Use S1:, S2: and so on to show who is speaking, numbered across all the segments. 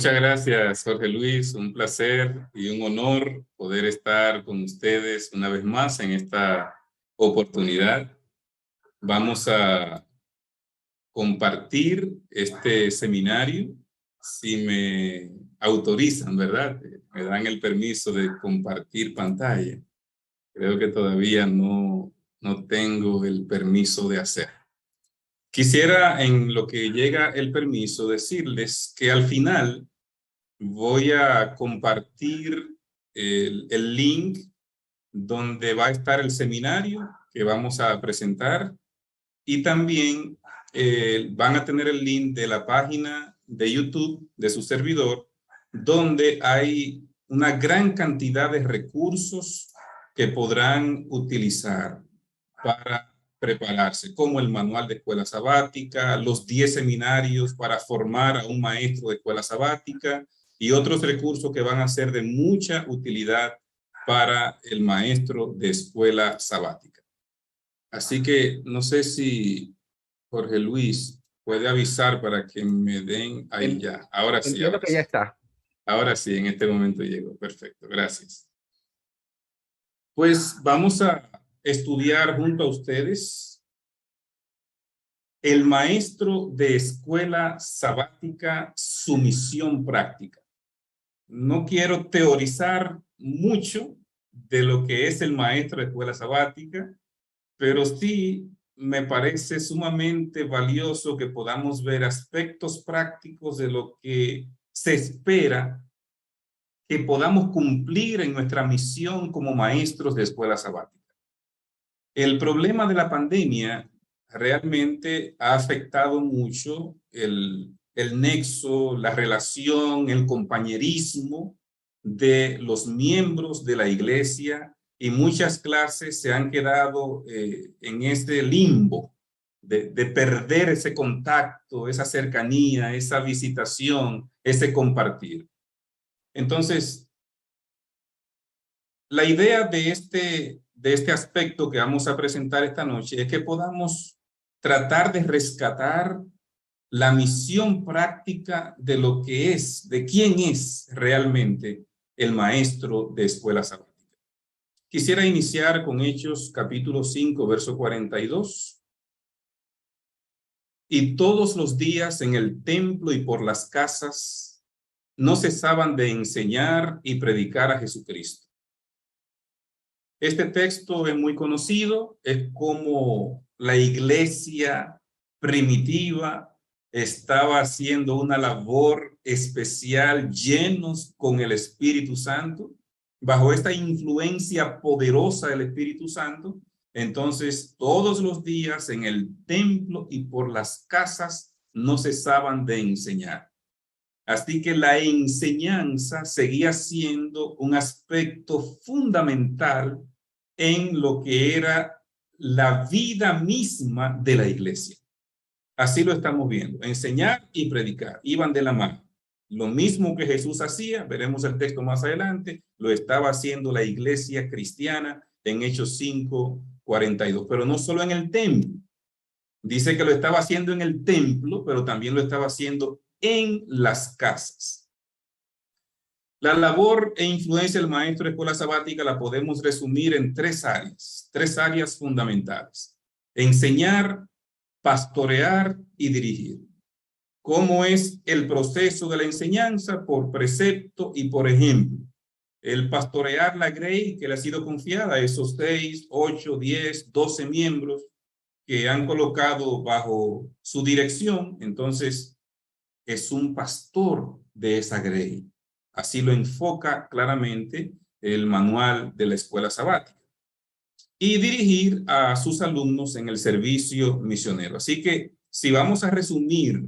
S1: Muchas gracias, Jorge Luis. Un placer y un honor poder estar con ustedes una vez más en esta oportunidad. Vamos a compartir este seminario, si me autorizan, ¿verdad? Me dan el permiso de compartir pantalla. Creo que todavía no tengo el permiso de hacer. Quisiera, en lo que llega el permiso, decirles que al final voy a compartir el link donde va a estar el seminario que vamos a presentar y también van a tener el link de la página de YouTube de su servidor, donde hay una gran cantidad de recursos que podrán utilizar para prepararse, como el manual de escuela sabática, los 10 seminarios para formar a un maestro de escuela sabática y otros recursos que van a ser de mucha utilidad para el maestro de escuela sabática. Así que no sé si Jorge Luis puede avisar para que me den ahí ya. Ahora sí.
S2: Entiendo que ya está.
S1: Ahora sí, en este momento llegó. Perfecto, gracias. Pues vamos a estudiar junto a ustedes el maestro de escuela sabática, su misión práctica. No quiero teorizar mucho de lo que es el maestro de escuela sabática, pero sí me parece sumamente valioso que podamos ver aspectos prácticos de lo que se espera que podamos cumplir en nuestra misión como maestros de escuela sabática. El problema de la pandemia realmente ha afectado mucho el nexo, la relación, el compañerismo de los miembros de la iglesia, y muchas clases se han quedado en este limbo de perder ese contacto, esa cercanía, esa visitación, ese compartir. Entonces, la idea de este aspecto que vamos a presentar esta noche es que podamos tratar de rescatar la misión práctica de lo que es, de quién es realmente el maestro de escuela sabática. Quisiera iniciar con Hechos capítulo 5, verso 42. Y todos los días en el templo y por las casas no cesaban de enseñar y predicar a Jesucristo. Este texto es muy conocido, es como la iglesia primitiva estaba haciendo una labor especial, llenos con el Espíritu Santo, bajo esta influencia poderosa del Espíritu Santo. Entonces, todos los días en el templo y por las casas no cesaban de enseñar. Así que la enseñanza seguía siendo un aspecto fundamental en lo que era la vida misma de la iglesia. Así lo estamos viendo. Enseñar y predicar iban de la mano. Lo mismo que Jesús hacía, veremos el texto más adelante, lo estaba haciendo la iglesia cristiana en Hechos 5, 42. Pero no solo en el templo. Dice que lo estaba haciendo en el templo, pero también lo estaba haciendo en las casas. La labor e influencia del maestro de escuela sabática la podemos resumir en tres áreas fundamentales: enseñar, pastorear y dirigir. ¿Cómo es el proceso de la enseñanza? Por precepto y por ejemplo. El pastorear la grey que le ha sido confiada a esos 6, 8, 10, 12 miembros que han colocado bajo su dirección, entonces es un pastor de esa grey. Así lo enfoca claramente el manual de la escuela sabática. Y dirigir a sus alumnos en el servicio misionero. Así que si vamos a resumir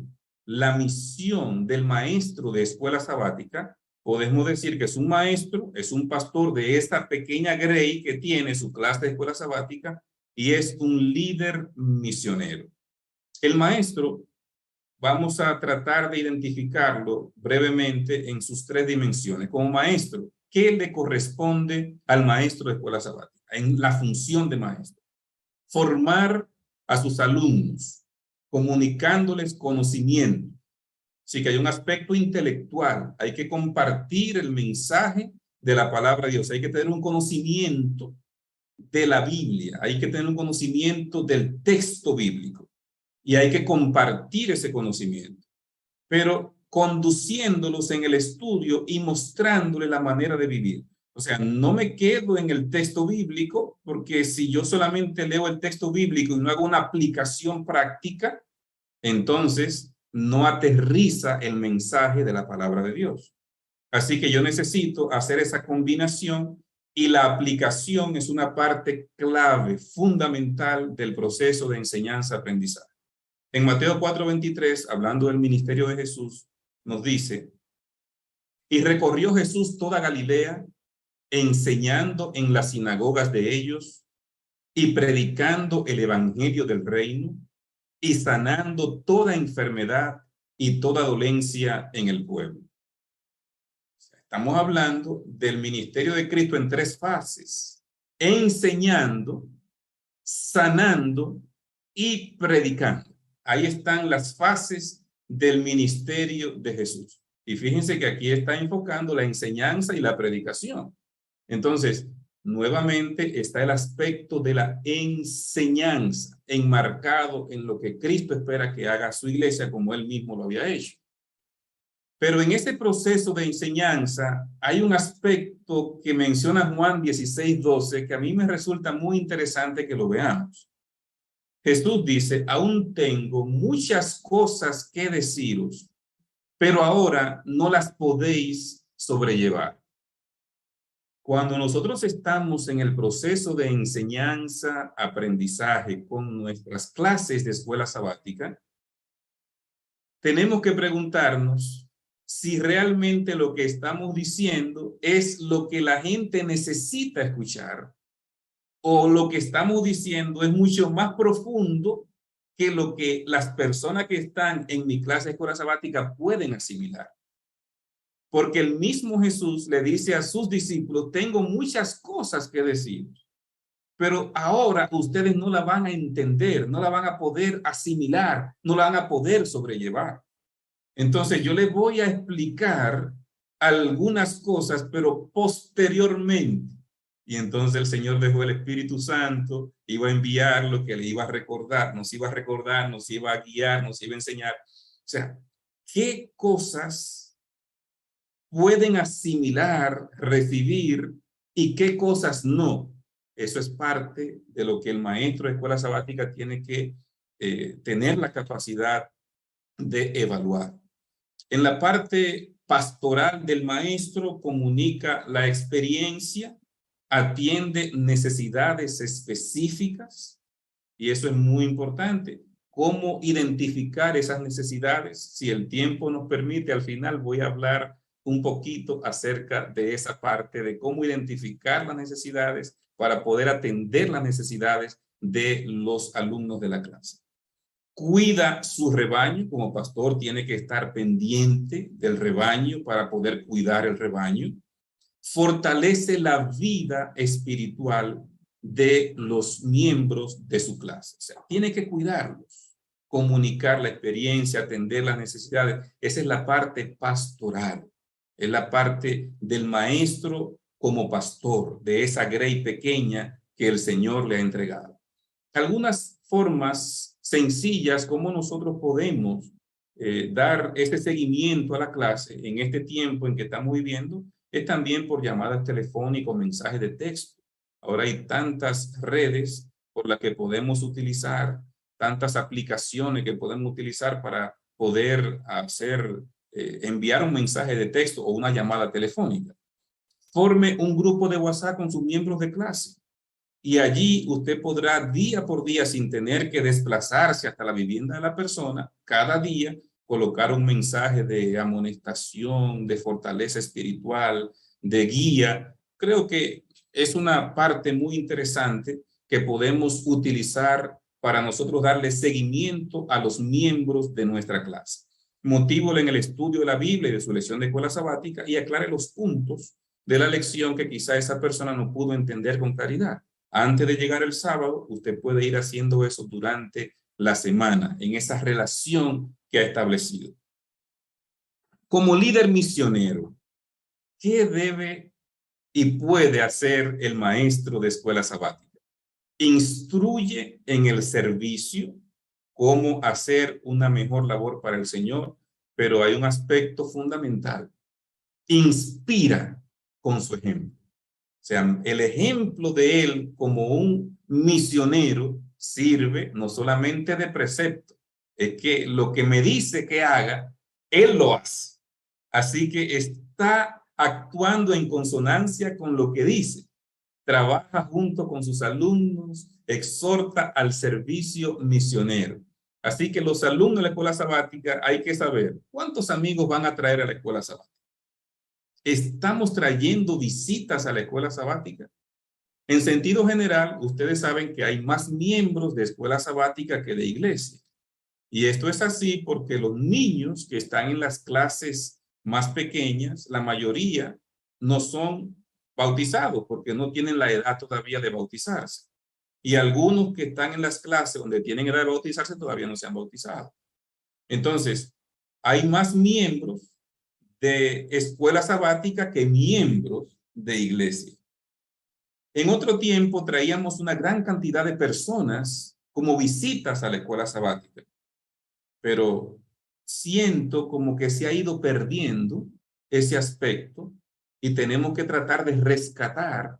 S1: la misión del maestro de escuela sabática, podemos decir que es un maestro, es un pastor de esta pequeña grey que tiene su clase de escuela sabática y es un líder misionero. El maestro, vamos a tratar de identificarlo brevemente en sus tres dimensiones. Como maestro, ¿qué le corresponde al maestro de escuela sabática? En la función de maestro. Formar a sus alumnos, comunicándoles conocimiento. Sí que hay un aspecto intelectual. Hay que compartir el mensaje de la palabra de Dios. Hay que tener un conocimiento de la Biblia. Hay que tener un conocimiento del texto bíblico. Y hay que compartir ese conocimiento. Pero conduciéndolos en el estudio y mostrándoles la manera de vivir. O sea, no me quedo en el texto bíblico, porque si yo solamente leo el texto bíblico y no hago una aplicación práctica, entonces no aterriza el mensaje de la palabra de Dios. Así que yo necesito hacer esa combinación y la aplicación es una parte clave, fundamental del proceso de enseñanza-aprendizaje. En Mateo 4:23, hablando del ministerio de Jesús, nos dice, y recorrió Jesús toda Galilea, enseñando en las sinagogas de ellos y predicando el evangelio del reino y sanando toda enfermedad y toda dolencia en el pueblo. Estamos hablando del ministerio de Cristo en tres fases: enseñando, sanando y predicando. Ahí están las fases del ministerio de Jesús. Y fíjense que aquí está enfocando la enseñanza y la predicación. Entonces, nuevamente está el aspecto de la enseñanza enmarcado en lo que Cristo espera que haga su iglesia como él mismo lo había hecho. Pero en este proceso de enseñanza hay un aspecto que menciona Juan 16:12 que a mí me resulta muy interesante que lo veamos. Jesús dice, aún tengo muchas cosas que deciros, pero ahora no las podéis sobrellevar. Cuando nosotros estamos en el proceso de enseñanza, aprendizaje con nuestras clases de escuela sabática, tenemos que preguntarnos si realmente lo que estamos diciendo es lo que la gente necesita escuchar o lo que estamos diciendo es mucho más profundo que lo que las personas que están en mi clase de escuela sabática pueden asimilar. Porque el mismo Jesús le dice a sus discípulos, tengo muchas cosas que decir, pero ahora ustedes no la van a entender, no la van a poder asimilar, no la van a poder sobrellevar. Entonces yo les voy a explicar algunas cosas, pero posteriormente. Y entonces el Señor dejó el Espíritu Santo, iba a enviar lo que le iba a recordar, nos iba a guiar, nos iba a enseñar. O sea, ¿qué cosas pueden asimilar, recibir y qué cosas no? Eso es parte de lo que el maestro de escuela sabática tiene que tener la capacidad de evaluar. En la parte pastoral del maestro comunica la experiencia, atiende necesidades específicas y eso es muy importante. ¿Cómo identificar esas necesidades? Si el tiempo nos permite, al final voy a hablar un poquito acerca de esa parte de cómo identificar las necesidades para poder atender las necesidades de los alumnos de la clase. Cuida su rebaño, como pastor tiene que estar pendiente del rebaño para poder cuidar el rebaño. Fortalece la vida espiritual de los miembros de su clase. O sea, tiene que cuidarlos, comunicar la experiencia, atender las necesidades. Esa es la parte pastoral. Es la parte del maestro como pastor, de esa grey pequeña que el Señor le ha entregado. Algunas formas sencillas como nosotros podemos dar este seguimiento a la clase en este tiempo en que estamos viviendo es también por llamadas telefónicas o mensajes de texto. Ahora hay tantas redes por las que podemos utilizar, tantas aplicaciones que podemos utilizar para poder enviar un mensaje de texto o una llamada telefónica. Forme un grupo de WhatsApp con sus miembros de clase. Y allí usted podrá día por día, sin tener que desplazarse hasta la vivienda de la persona, cada día colocar un mensaje de amonestación, de fortaleza espiritual, de guía. Creo que es una parte muy interesante que podemos utilizar para nosotros darle seguimiento a los miembros de nuestra clase. Motívole en el estudio de la Biblia y de su lección de escuela sabática y aclare los puntos de la lección que quizá esa persona no pudo entender con claridad. Antes de llegar el sábado, usted puede ir haciendo eso durante la semana, en esa relación que ha establecido. Como líder misionero, ¿qué debe y puede hacer el maestro de escuela sabática? Instruye en el servicio cómo hacer una mejor labor para el Señor, pero hay un aspecto fundamental. Inspira con su ejemplo. O sea, el ejemplo de él como un misionero sirve no solamente de precepto, es que lo que me dice que haga, él lo hace. Así que está actuando en consonancia con lo que dice. Trabaja junto con sus alumnos, exhorta al servicio misionero. Así que los alumnos de la escuela sabática hay que saber cuántos amigos van a traer a la escuela sabática. ¿Estamos trayendo visitas a la escuela sabática? En sentido general, ustedes saben que hay más miembros de escuela sabática que de iglesia. Y esto es así porque los niños que están en las clases más pequeñas, la mayoría no son bautizados porque no tienen la edad todavía de bautizarse. Y algunos que están en las clases donde tienen edad de bautizarse todavía no se han bautizado. Entonces, hay más miembros de escuela sabática que miembros de iglesia. En otro tiempo traíamos una gran cantidad de personas como visitas a la escuela sabática, pero siento como que se ha ido perdiendo ese aspecto y tenemos que tratar de rescatar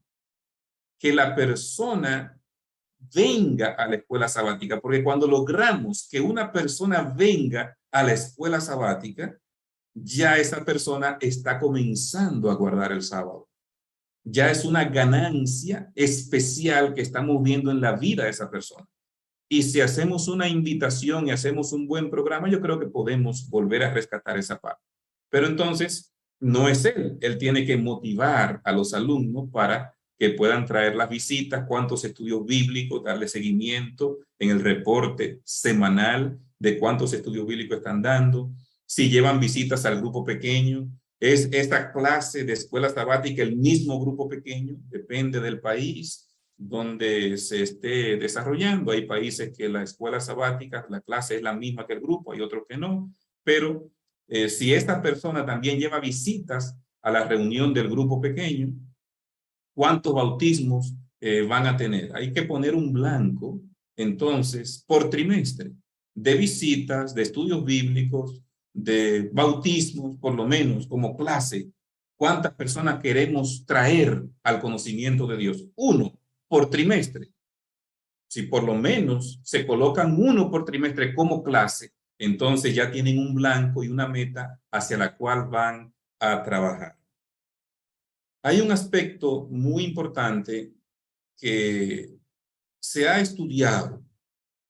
S1: que la persona venga a la escuela sabática, porque cuando logramos que una persona venga a la escuela sabática, ya esa persona está comenzando a guardar el sábado. Ya es una ganancia especial que estamos viendo en la vida de esa persona. Y si hacemos una invitación y hacemos un buen programa, yo creo que podemos volver a rescatar esa parte. Pero entonces, no es él. Él tiene que motivar a los alumnos para que puedan traer las visitas, cuántos estudios bíblicos, darle seguimiento en el reporte semanal de cuántos estudios bíblicos están dando, si llevan visitas al grupo pequeño. ¿Es esta clase de escuela sabática el mismo grupo pequeño? Depende del país donde se esté desarrollando. Hay países que la escuela sabática, la clase es la misma que el grupo, hay otros que no, pero si esta persona también lleva visitas a la reunión del grupo pequeño, ¿cuántos bautismos van a tener? Hay que poner un blanco, entonces, por trimestre, de visitas, de estudios bíblicos, de bautismos, por lo menos como clase. ¿Cuántas personas queremos traer al conocimiento de Dios? Uno por trimestre. Si por lo menos se colocan uno por trimestre como clase, entonces ya tienen un blanco y una meta hacia la cual van a trabajar. Hay un aspecto muy importante que se ha estudiado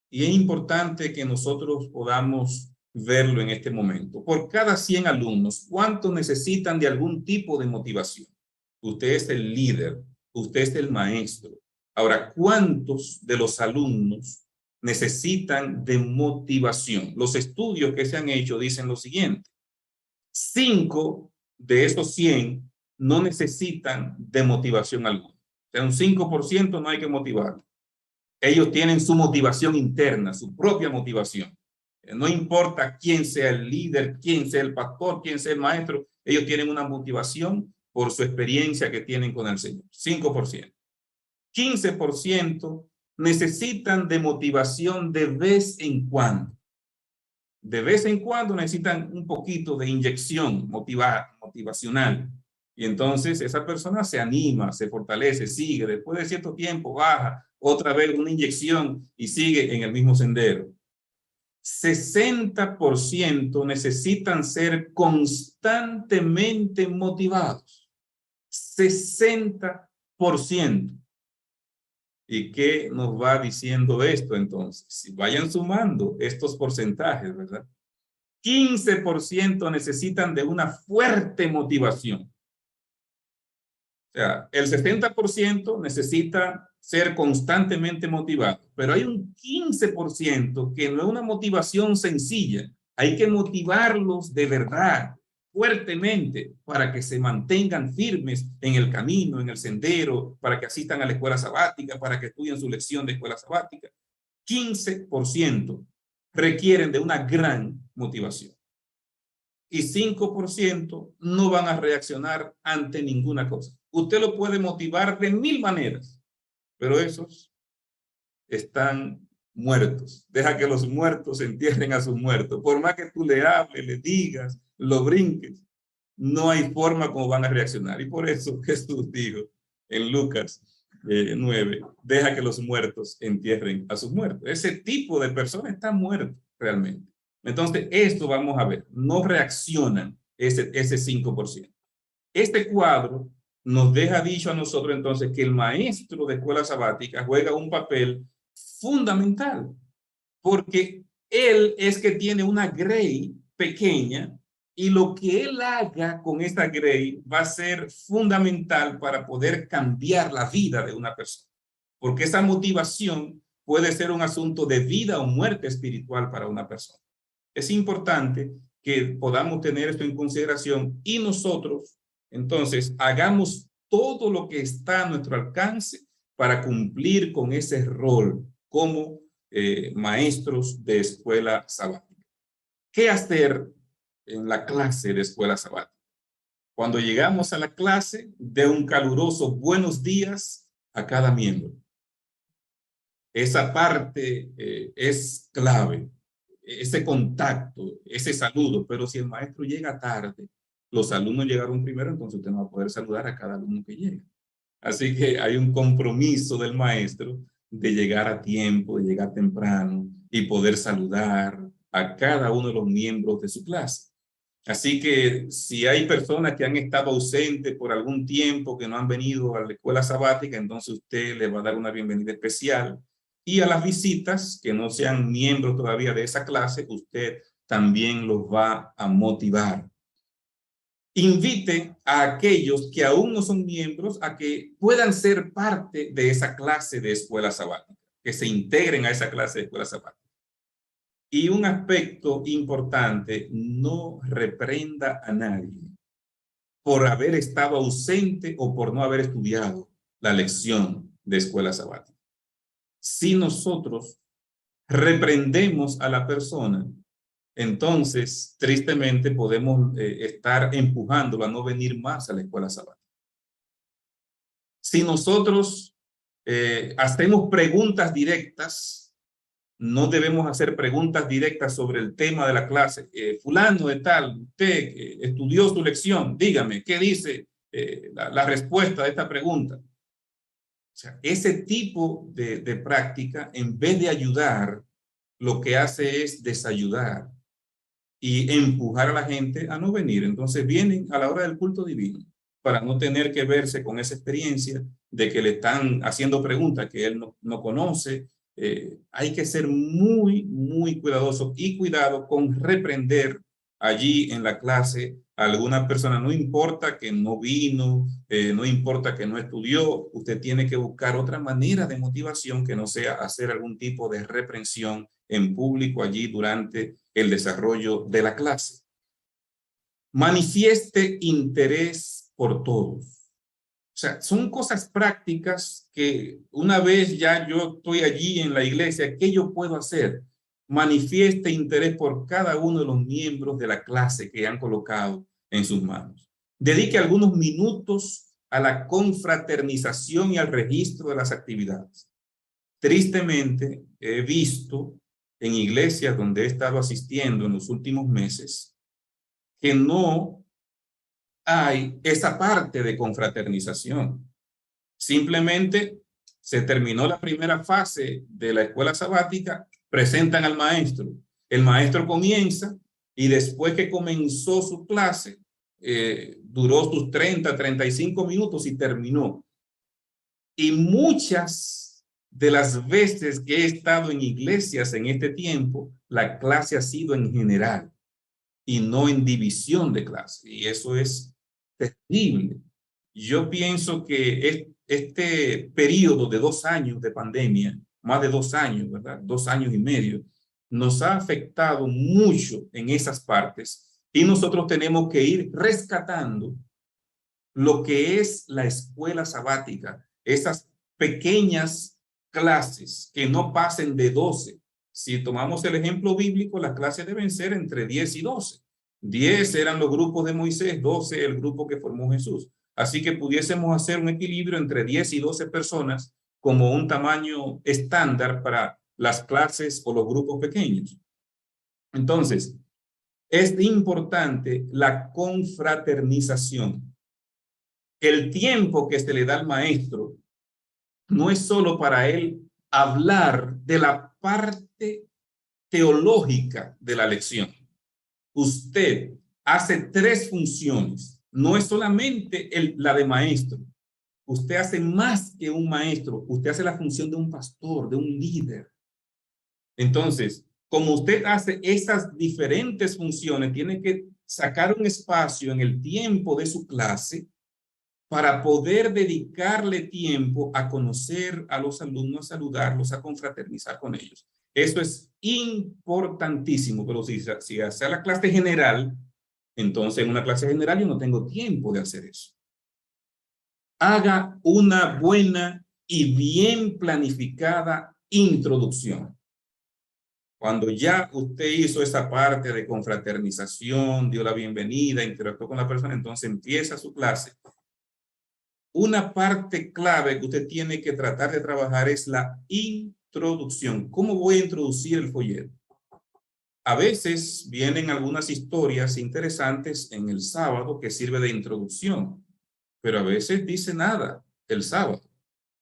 S1: y es importante que nosotros podamos verlo en este momento. Por cada 100 alumnos, ¿cuántos necesitan de algún tipo de motivación? Usted es el líder, usted es el maestro. Ahora, ¿cuántos de los alumnos necesitan de motivación? Los estudios que se han hecho dicen lo siguiente: 5 de esos 100 no necesitan de motivación alguna. O sea, un 5% no hay que motivarlo. Ellos tienen su motivación interna, su propia motivación. No importa quién sea el líder, quién sea el pastor, quién sea el maestro, ellos tienen una motivación por su experiencia que tienen con el Señor. 5%. 15% necesitan de motivación de vez en cuando. De vez en cuando necesitan un poquito de inyección motivacional. Y entonces esa persona se anima, se fortalece, sigue. Después de cierto tiempo baja, otra vez una inyección y sigue en el mismo sendero. 60% necesitan ser constantemente motivados. 60%. ¿Y qué nos va diciendo esto entonces? Si vayan sumando estos porcentajes, ¿verdad? 15% necesitan de una fuerte motivación. O sea, el 60% necesita ser constantemente motivado, pero hay un 15% que no es una motivación sencilla. Hay que motivarlos de verdad, fuertemente, para que se mantengan firmes en el camino, en el sendero, para que asistan a la escuela sabática, para que estudien su lección de escuela sabática. 15% requieren de una gran motivación. y 5% no van a reaccionar ante ninguna cosa. Usted lo puede motivar de 1000 maneras, pero esos están muertos. Deja que los muertos entierren a sus muertos. Por más que tú le hables, le digas, lo brinques, no hay forma como van a reaccionar. Y por eso Jesús dijo en Lucas 9, deja que los muertos entierren a sus muertos. Ese tipo de persona está muerto realmente. Entonces, esto vamos a ver, no reaccionan ese 5%. Este cuadro nos deja dicho a nosotros entonces que el maestro de escuela sabática juega un papel fundamental, porque él es que tiene una grey pequeña y lo que él haga con esta grey va a ser fundamental para poder cambiar la vida de una persona, porque esa motivación puede ser un asunto de vida o muerte espiritual para una persona. Es importante que podamos tener esto en consideración y nosotros, entonces, hagamos todo lo que está a nuestro alcance para cumplir con ese rol como maestros de escuela sabática. ¿Qué hacer en la clase de escuela sabática? Cuando llegamos a la clase, de un caluroso buenos días a cada miembro. Esa parte es clave, ese contacto, ese saludo, pero si el maestro llega tarde, los alumnos llegaron primero, entonces usted no va a poder saludar a cada alumno que llegue. Así que hay un compromiso del maestro de llegar a tiempo, de llegar temprano y poder saludar a cada uno de los miembros de su clase. Así que si hay personas que han estado ausentes por algún tiempo, que no han venido a la escuela sabática, entonces usted le va a dar una bienvenida especial. Y a las visitas que no sean miembros todavía de esa clase, usted también los va a motivar. Invite a aquellos que aún no son miembros a que puedan ser parte de esa clase de escuela sabática, que se integren a esa clase de escuela sabática. Y un aspecto importante, no reprenda a nadie por haber estado ausente o por no haber estudiado la lección de escuela sabática. Si nosotros reprendemos a la persona, entonces tristemente podemos estar empujándolo a no venir más a la escuela sabática. Si nosotros hacemos preguntas directas, no debemos hacer preguntas directas sobre el tema de la clase. Fulano de tal, usted estudió su lección, dígame, ¿qué dice la respuesta de esta pregunta? O sea, ese tipo de práctica, en vez de ayudar, lo que hace es desayudar y empujar a la gente a no venir. Entonces vienen a la hora del culto divino para no tener que verse con esa experiencia de que le están haciendo preguntas que él no conoce. Hay que ser muy, muy cuidadoso y cuidado con reprender allí en la clase a alguna persona. No importa que no vino, no importa que no estudió, usted tiene que buscar otra manera de motivación que no sea hacer algún tipo de reprensión en público allí durante el desarrollo de la clase. Manifieste interés por todos. O sea, son cosas prácticas que una vez ya yo estoy allí en la iglesia, ¿qué yo puedo hacer? Manifieste interés por cada uno de los miembros de la clase que han colocado en sus manos. Dedique algunos minutos a la confraternización y al registro de las actividades. Tristemente, he visto en iglesias donde he estado asistiendo en los últimos meses que no hay esa parte de confraternización. Simplemente se terminó la primera fase de la escuela sabática, presentan al maestro. El maestro comienza y después que comenzó su clase, duró sus 35 minutos y terminó. Y muchas de las veces que he estado en iglesias en este tiempo, la clase ha sido en general y no en división de clase. Y eso es terrible. Yo pienso que este periodo de 2 años de pandemia, más de 2 años, ¿verdad? 2 años y medio, nos ha afectado mucho en esas partes y nosotros tenemos que ir rescatando lo que es la escuela sabática, esas pequeñas clases que no pasen de 12. Si tomamos el ejemplo bíblico, las clases deben ser entre 10 y 12. 10 eran los grupos de Moisés, 12 el grupo que formó Jesús. Así que pudiésemos hacer un equilibrio entre 10 y 12 personas como un tamaño estándar para las clases o los grupos pequeños. Entonces, es importante la confraternización. El tiempo que se le da al maestro no es solo para él hablar de la parte teológica de la lección. Usted hace 3 funciones. No es solamente la de maestro. Usted hace más que un maestro. Usted hace la función de un pastor, de un líder. Entonces, como usted hace esas diferentes funciones, tiene que sacar un espacio en el tiempo de su clase para poder dedicarle tiempo a conocer a los alumnos, a saludarlos, a confraternizar con ellos. Eso es importantísimo, pero si hace la clase general, entonces en una clase general yo no tengo tiempo de hacer eso. Haga una buena y bien planificada introducción. Cuando ya usted hizo esa parte de confraternización, dio la bienvenida, interactuó con la persona, entonces empieza su clase. Una parte clave que usted tiene que tratar de trabajar es la introducción. ¿Cómo voy a introducir el folleto? A veces vienen algunas historias interesantes en el sábado que sirve de introducción, pero a veces dice nada el sábado.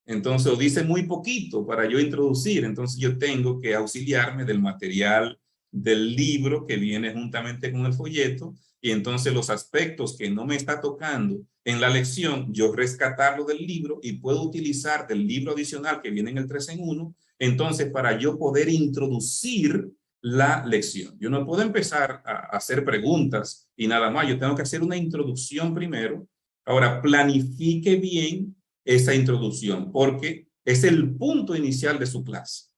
S1: Entonces, o dice muy poquito para yo introducir. Entonces, yo tengo que auxiliarme del material del libro que viene juntamente con el folleto. Y entonces, los aspectos que no me está tocando en la lección, yo rescatarlo del libro y puedo utilizar del libro adicional que viene en el 3 en 1. Entonces, para yo poder introducir la lección. Yo no puedo empezar a hacer preguntas y nada más. Yo tengo que hacer una introducción primero. Ahora, planifique bien esa introducción, porque es el punto inicial de su clase.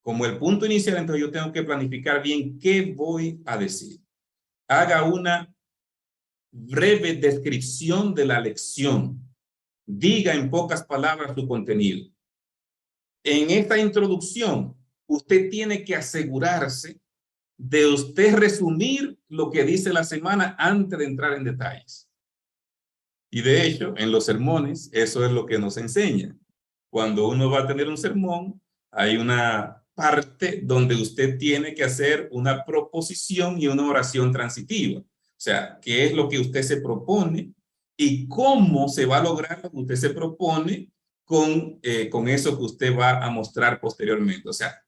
S1: Como el punto inicial, entonces yo tengo que planificar bien qué voy a decir. Haga una breve descripción de la lección. Diga en pocas palabras su contenido. En esta introducción, usted tiene que asegurarse de usted resumir lo que dice la semana antes de entrar en detalles. Y de hecho, en los sermones, eso es lo que nos enseña. Cuando uno va a tener un sermón, hay una parte donde usted tiene que hacer una proposición y una oración transitiva. O sea, qué es lo que usted se propone y cómo se va a lograr lo que usted se propone con eso que usted va a mostrar posteriormente. O sea,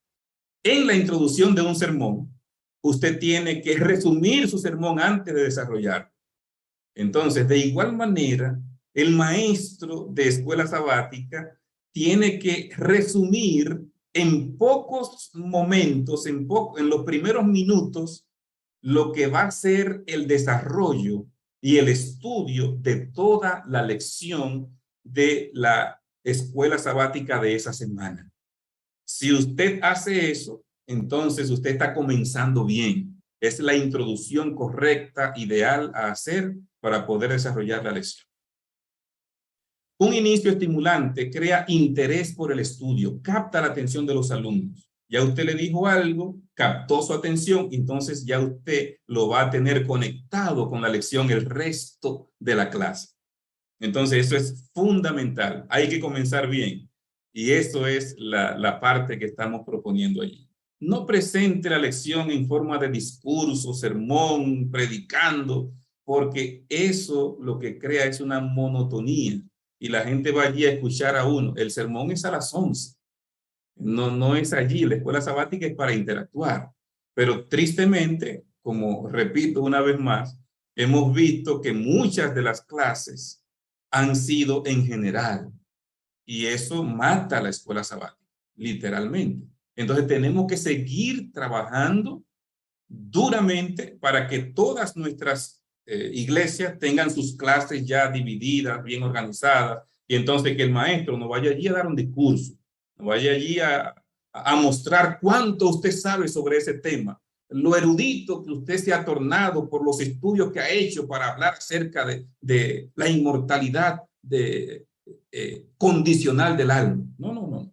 S1: en la introducción de un sermón, usted tiene que resumir su sermón antes de desarrollar. Entonces, de igual manera, el maestro de escuela sabática tiene que resumir en pocos momentos, en los primeros minutos, lo que va a ser el desarrollo y el estudio de toda la lección de la escuela sabática de esa semana. Si usted hace eso, entonces usted está comenzando bien. Es la introducción correcta, ideal a hacer para poder desarrollar la lección. Un inicio estimulante crea interés por el estudio, capta la atención de los alumnos. Ya usted le dijo algo, captó su atención, entonces ya usted lo va a tener conectado con la lección el resto de la clase. Entonces eso es fundamental. Hay que comenzar bien. Y eso es la parte que estamos proponiendo allí. No presente la lección en forma de discurso, sermón, predicando, porque eso lo que crea es una monotonía y la gente va allí a escuchar a uno. El sermón es a las 11. No es allí. La escuela sabática es para interactuar. Pero tristemente, como repito una vez más, hemos visto que muchas de las clases han sido en general. Y eso mata a la escuela sabática, literalmente. Entonces tenemos que seguir trabajando duramente para que todas nuestras iglesias tengan sus clases ya divididas, bien organizadas, y entonces que el maestro no vaya allí a dar un discurso, no vaya allí a mostrar cuánto usted sabe sobre ese tema, lo erudito que usted se ha tornado por los estudios que ha hecho para hablar acerca de la inmortalidad condicional del alma. No.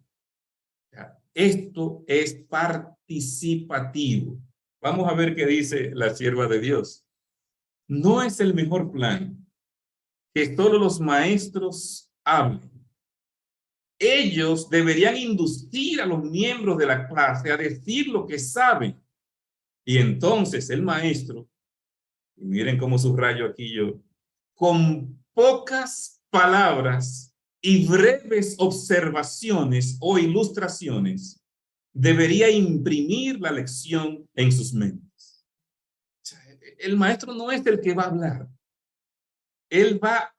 S1: Esto es participativo. Vamos a ver qué dice la sierva de Dios. No es el mejor plan que solo los maestros hablen. Ellos deberían inducir a los miembros de la clase a decir lo que saben. Y entonces el maestro, y miren cómo subrayo aquí yo, con pocas palabras y breves observaciones o ilustraciones, debería imprimir la lección en sus mentes. O sea, el maestro no es el que va a hablar. Él va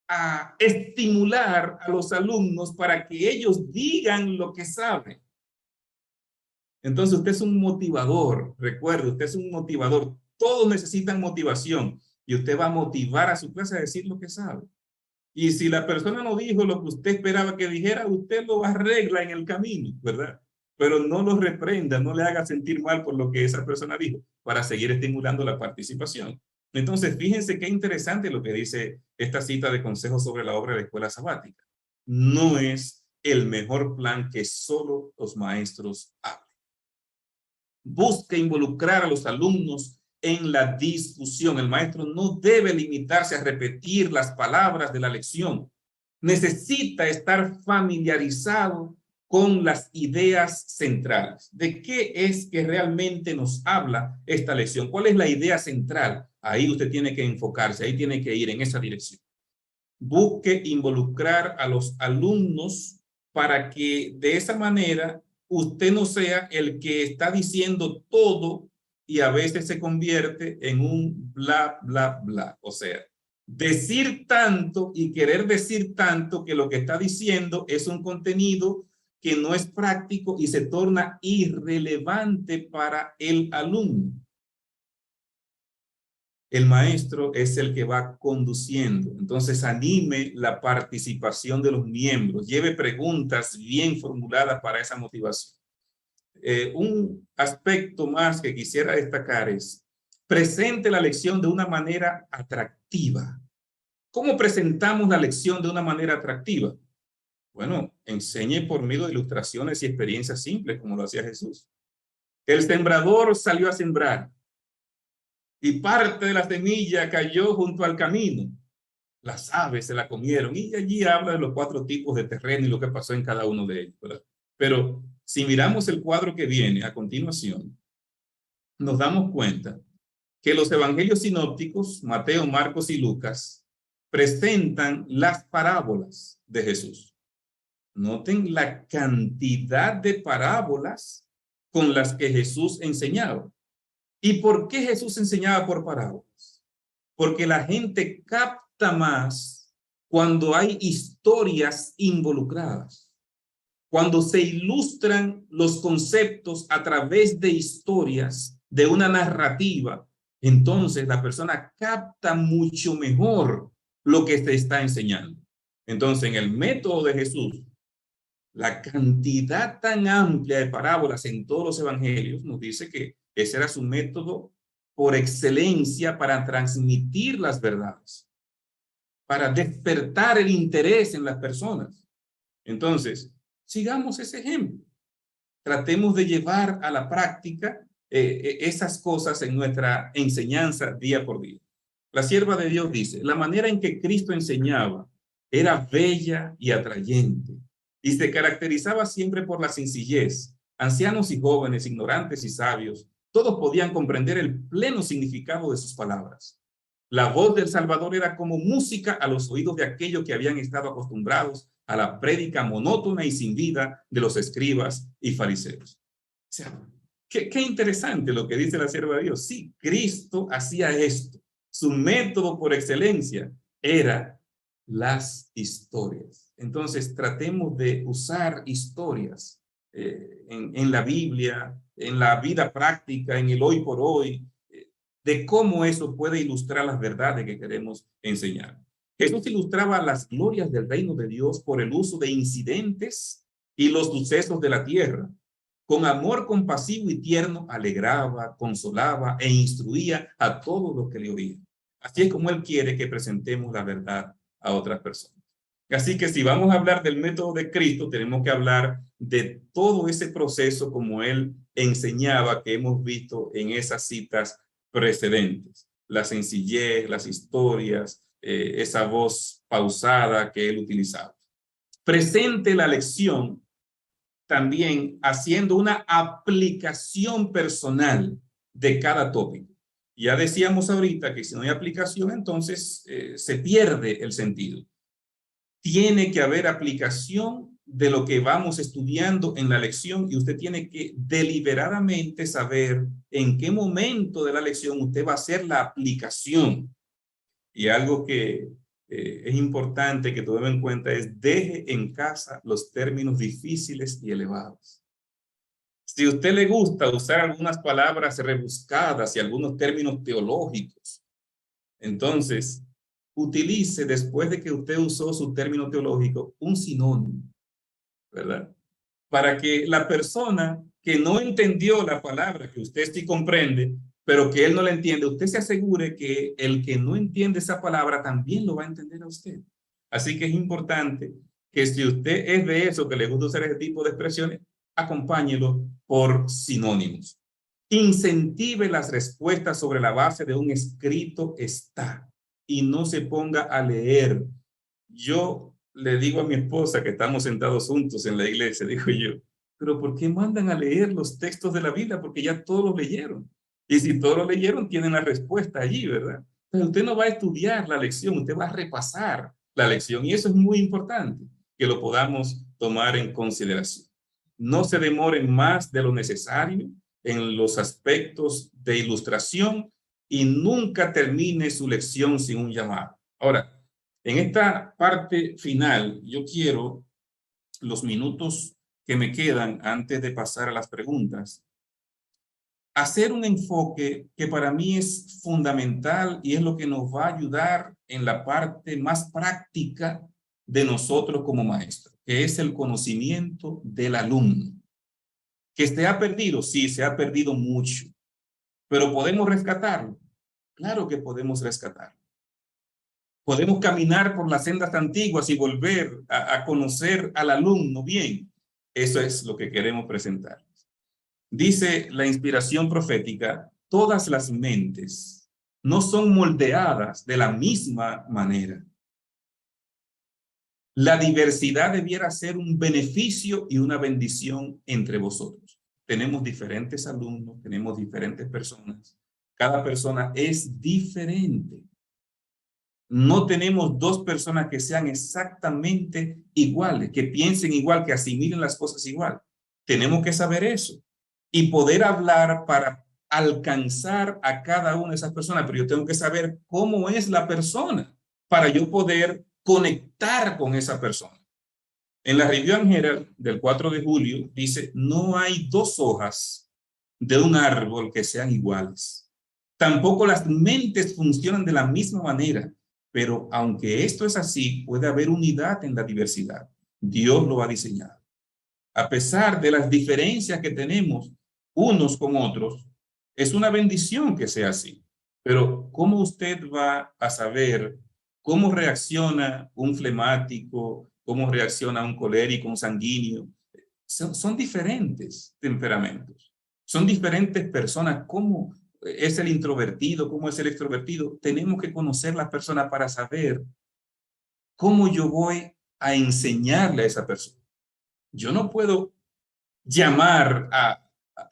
S1: a estimular a los alumnos para que ellos digan lo que saben. Entonces usted es un motivador, recuerde, usted es un motivador. Todos necesitan motivación y usted va a motivar a su clase a decir lo que sabe. Y si la persona no dijo lo que usted esperaba que dijera, usted lo arregla en el camino, ¿verdad? Pero no lo reprenda, no le haga sentir mal por lo que esa persona dijo, para seguir estimulando la participación. Entonces, fíjense qué interesante lo que dice esta cita de consejos sobre la obra de la escuela sabática. No es el mejor plan que solo los maestros hablen. Busque involucrar a los alumnos en la discusión. El maestro no debe limitarse a repetir las palabras de la lección. Necesita estar familiarizado con las ideas centrales. ¿De qué es que realmente nos habla esta lección? ¿Cuál es la idea central? Ahí usted tiene que enfocarse, ahí tiene que ir en esa dirección. Busque involucrar a los alumnos para que de esa manera usted no sea el que está diciendo todo y a veces se convierte en un bla, bla, bla. O sea, decir tanto y querer decir tanto que lo que está diciendo es un contenido que no es práctico y se torna irrelevante para el alumno. El maestro es el que va conduciendo. Entonces, anime la participación de los miembros. Lleve preguntas bien formuladas para esa motivación. Un aspecto más que quisiera destacar es, presente la lección de una manera atractiva. ¿Cómo presentamos la lección de una manera atractiva? Bueno, enseñe por medio de ilustraciones y experiencias simples, como lo hacía Jesús. El sembrador salió a sembrar y parte de la semilla cayó junto al camino. Las aves se la comieron y allí habla de los 4 tipos de terreno y lo que pasó en cada uno de ellos, ¿verdad? Pero si miramos el cuadro que viene a continuación, nos damos cuenta que los evangelios sinópticos, Mateo, Marcos y Lucas, presentan las parábolas de Jesús. Noten la cantidad de parábolas con las que Jesús enseñaba. ¿Y por qué Jesús enseñaba por parábolas? Porque la gente capta más cuando hay historias involucradas. Cuando se ilustran los conceptos a través de historias, de una narrativa, entonces la persona capta mucho mejor lo que se está enseñando. Entonces, en el método de Jesús, la cantidad tan amplia de parábolas en todos los evangelios nos dice que ese era su método por excelencia para transmitir las verdades, para despertar el interés en las personas. Entonces, sigamos ese ejemplo. Tratemos de llevar a la práctica esas cosas en nuestra enseñanza día por día. La sierva de Dios dice, la manera en que Cristo enseñaba era bella y atrayente y se caracterizaba siempre por la sencillez. Ancianos y jóvenes, ignorantes y sabios, todos podían comprender el pleno significado de sus palabras. La voz del Salvador era como música a los oídos de aquellos que habían estado acostumbrados a la prédica monótona y sin vida de los escribas y fariseos. O sea, qué interesante lo que dice la sierva de Dios. Sí, Cristo hacía esto. Su método por excelencia era las historias. Entonces, tratemos de usar historias en la Biblia, en la vida práctica, en el hoy por hoy, de cómo eso puede ilustrar las verdades que queremos enseñar. Jesús ilustraba las glorias del reino de Dios por el uso de incidentes y los sucesos de la tierra. Con amor compasivo y tierno, alegraba, consolaba e instruía a todos los que le oían. Así es como Él quiere que presentemos la verdad a otras personas. Así que si vamos a hablar del método de Cristo, tenemos que hablar de todo ese proceso como Él enseñaba, que hemos visto en esas citas precedentes. la sencillez, las historias, esa voz pausada que él utilizaba. Presente la lección también haciendo una aplicación personal de cada tópico. Ya decíamos ahorita que si no hay aplicación, entonces se pierde el sentido. Tiene que haber aplicación de lo que vamos estudiando en la lección y usted tiene que deliberadamente saber en qué momento de la lección usted va a hacer la aplicación. Y algo que es importante que tome en cuenta es deje en casa los términos difíciles y elevados. Si a usted le gusta usar algunas palabras rebuscadas y algunos términos teológicos, entonces utilice después de que usted usó su término teológico un sinónimo, ¿verdad? Para que la persona que no entendió la palabra, que usted sí comprende, pero que él no la entiende, usted se asegure que el que no entiende esa palabra también lo va a entender a usted. Así que es importante que si usted es de eso, que le gusta usar ese tipo de expresiones, acompáñelo por sinónimos. Incentive las respuestas sobre la base de un escrito está y no se ponga a leer. Yo le digo a mi esposa que estamos sentados juntos en la iglesia, digo yo, pero ¿por qué mandan a leer los textos de la Biblia? Porque ya todos los leyeron. Y si todos lo leyeron, tienen la respuesta allí, ¿verdad? Pero usted no va a estudiar la lección, usted va a repasar la lección. Y eso es muy importante, que lo podamos tomar en consideración. No se demoren más de lo necesario en los aspectos de ilustración y nunca termine su lección sin un llamado. Ahora, en esta parte final, yo quiero los minutos que me quedan antes de pasar a las preguntas, hacer un enfoque que para mí es fundamental y es lo que nos va a ayudar en la parte más práctica de nosotros como maestros, que es el conocimiento del alumno. ¿Que se ha perdido? Sí, se ha perdido mucho, pero ¿podemos rescatarlo? Claro que podemos rescatarlo. Podemos caminar por las sendas antiguas y volver a conocer al alumno bien. Eso es lo que queremos presentar. Dice la inspiración profética, todas las mentes no son moldeadas de la misma manera. La diversidad debiera ser un beneficio y una bendición entre vosotros. Tenemos diferentes alumnos, tenemos diferentes personas. Cada persona es diferente. No tenemos dos personas que sean exactamente iguales, que piensen igual, que asimilen las cosas igual. Tenemos que saber eso y poder hablar para alcanzar a cada una de esas personas, pero yo tengo que saber cómo es la persona para yo poder conectar con esa persona. En la Review and Herald del 4 de julio dice, no hay dos hojas de un árbol que sean iguales. Tampoco las mentes funcionan de la misma manera. Pero aunque esto es así, puede haber unidad en la diversidad. Dios lo ha diseñado. A pesar de las diferencias que tenemos unos con otros, es una bendición que sea así. Pero ¿cómo usted va a saber cómo reacciona un flemático, cómo reacciona un colérico, un sanguíneo? Son diferentes temperamentos. Son diferentes personas. ¿Cómo es el introvertido? ¿Cómo es el extrovertido? Tenemos que conocer las personas para saber cómo yo voy a enseñarle a esa persona. Yo no puedo llamar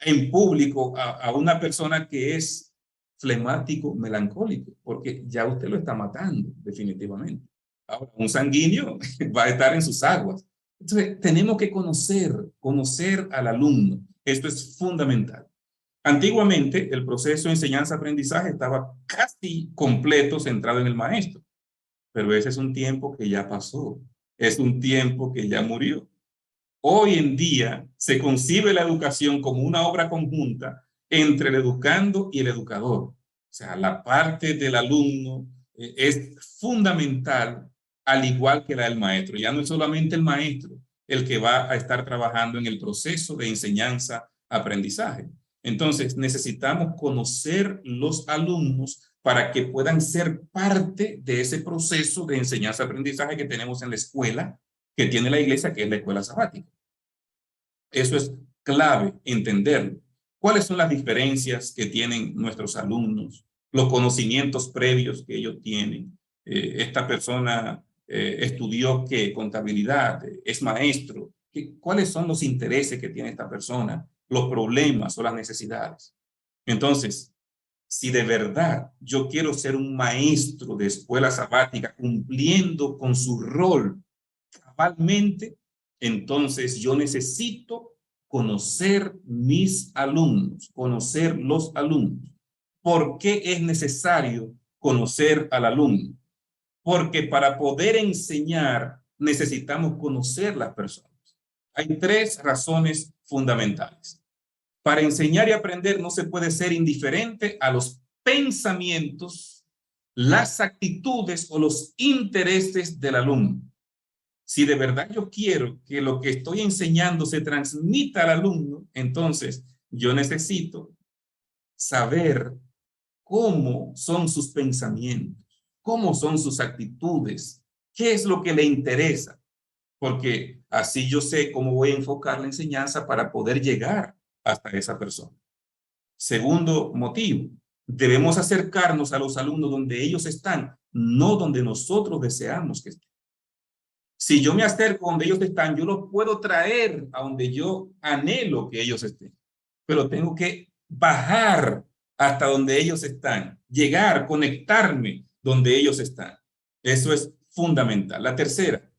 S1: en público a una persona que es flemático, melancólico, porque ya usted lo está matando definitivamente. Ahora, un sanguíneo va a estar en sus aguas. Entonces, tenemos que conocer al alumno. Esto es fundamental. Antiguamente, el proceso de enseñanza-aprendizaje estaba casi completo centrado en el maestro, pero ese es un tiempo que ya pasó, es un tiempo que ya murió. Hoy en día se concibe la educación como una obra conjunta entre el educando y el educador. O sea, la parte del alumno es fundamental, al igual que la del maestro. Ya no es solamente el maestro el que va a estar trabajando en el proceso de enseñanza-aprendizaje. Entonces, necesitamos conocer los alumnos para que puedan ser parte de ese proceso de enseñanza-aprendizaje que tenemos en la escuela, que tiene la iglesia, que es la escuela sabática. Eso es clave, entenderlo. ¿Cuáles son las diferencias que tienen nuestros alumnos, los conocimientos previos que ellos tienen. Esta persona estudió ¿qué? Contabilidad, es maestro. ¿Cuáles son los intereses que tiene esta persona? Los problemas o las necesidades. Entonces, si de verdad yo quiero ser un maestro de escuela sabática cumpliendo con su rol cabalmente, entonces yo necesito conocer mis alumnos, conocer los alumnos. ¿Por qué es necesario conocer al alumno? Porque para poder enseñar necesitamos conocer las personas. Hay tres razones fundamentales. Para enseñar y aprender no se puede ser indiferente a los pensamientos, las actitudes o los intereses del alumno. Si de verdad yo quiero que lo que estoy enseñando se transmita al alumno, entonces yo necesito saber cómo son sus pensamientos, cómo son sus actitudes, qué es lo que le interesa, porque así yo sé cómo voy a enfocar la enseñanza para poder llegar hasta esa persona. Segundo motivo, debemos acercarnos a los alumnos donde ellos están, no donde nosotros deseamos que estén. Si yo me acerco donde ellos están, yo los puedo traer a donde yo anhelo que ellos estén, pero tengo que bajar hasta donde ellos están, llegar, conectarme donde ellos están. Eso es fundamental. La tercera,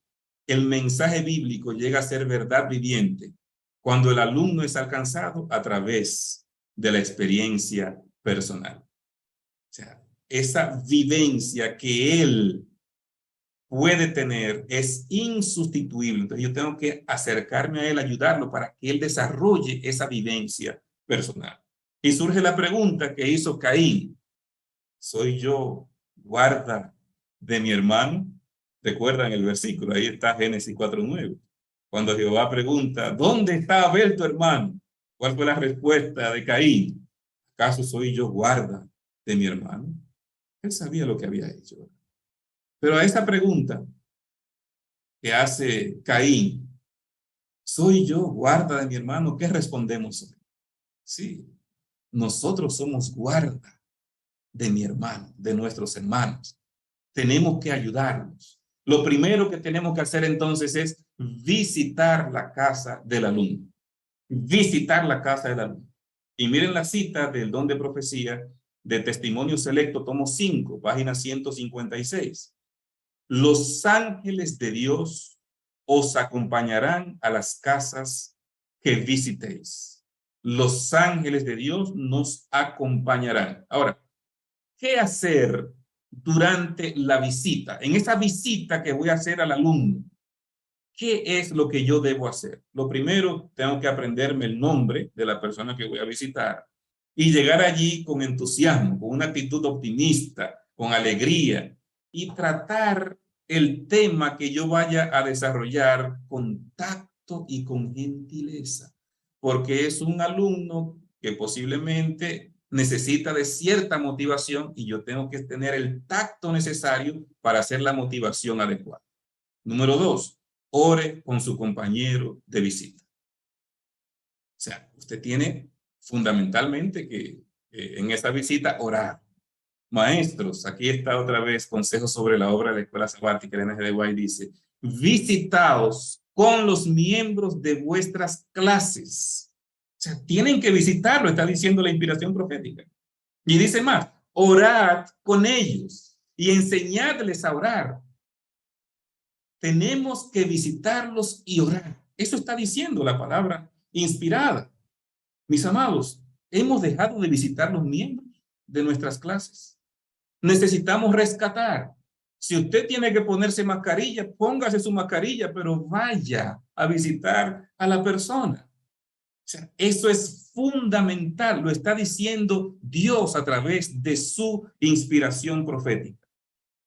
S1: el mensaje bíblico llega a ser verdad viviente cuando el alumno es alcanzado a través de la experiencia personal. O sea, esa vivencia que él puede tener es insustituible. Entonces yo tengo que acercarme a él, ayudarlo para que él desarrolle esa vivencia personal. Y surge la pregunta que hizo Caín: ¿soy yo guarda de mi hermano? Recuerdan el versículo, ahí está Génesis 4:9. Cuando Jehová pregunta, ¿dónde está Abel tu hermano? ¿Cuál fue la respuesta de Caín? ¿Acaso soy yo guarda de mi hermano? Él sabía lo que había hecho. Pero a esa pregunta que hace Caín, ¿soy yo guarda de mi hermano? ¿Qué respondemos hoy? Sí, nosotros somos guarda de mi hermano, de nuestros hermanos. Tenemos que ayudarnos. Lo primero que tenemos que hacer entonces es visitar la casa del alumno. Visitar la casa del alumno. Y miren la cita del don de profecía de Testimonio Selecto, tomo 5, página 156. Los ángeles de Dios os acompañarán a las casas que visitéis. Los ángeles de Dios nos acompañarán. Ahora, ¿qué hacer durante la visita? En esa visita que voy a hacer al alumno, ¿qué es lo que yo debo hacer? Lo primero, tengo que aprenderme el nombre de la persona que voy a visitar y llegar allí con entusiasmo, con una actitud optimista, con alegría y tratar el tema que yo vaya a desarrollar con tacto y con gentileza, porque es un alumno que posiblemente necesita de cierta motivación y yo tengo que tener el tacto necesario para hacer la motivación adecuada. Número 2, ore con su compañero de visita. O sea, usted tiene fundamentalmente que en esa visita orar. Maestros, aquí está otra vez consejo sobre la obra de la escuela sabática de N. G. de White, dice: visitaos con los miembros de vuestras clases. O sea, tienen que visitarlo, está diciendo la inspiración profética. Y dice más: orad con ellos y enseñadles a orar. Tenemos que visitarlos y orar. Eso está diciendo la palabra inspirada. Mis amados, hemos dejado de visitar los miembros de nuestras clases. Necesitamos rescatar. Si usted tiene que ponerse mascarilla, póngase su mascarilla, pero vaya a visitar a la persona. O sea, eso es fundamental, lo está diciendo Dios a través de su inspiración profética.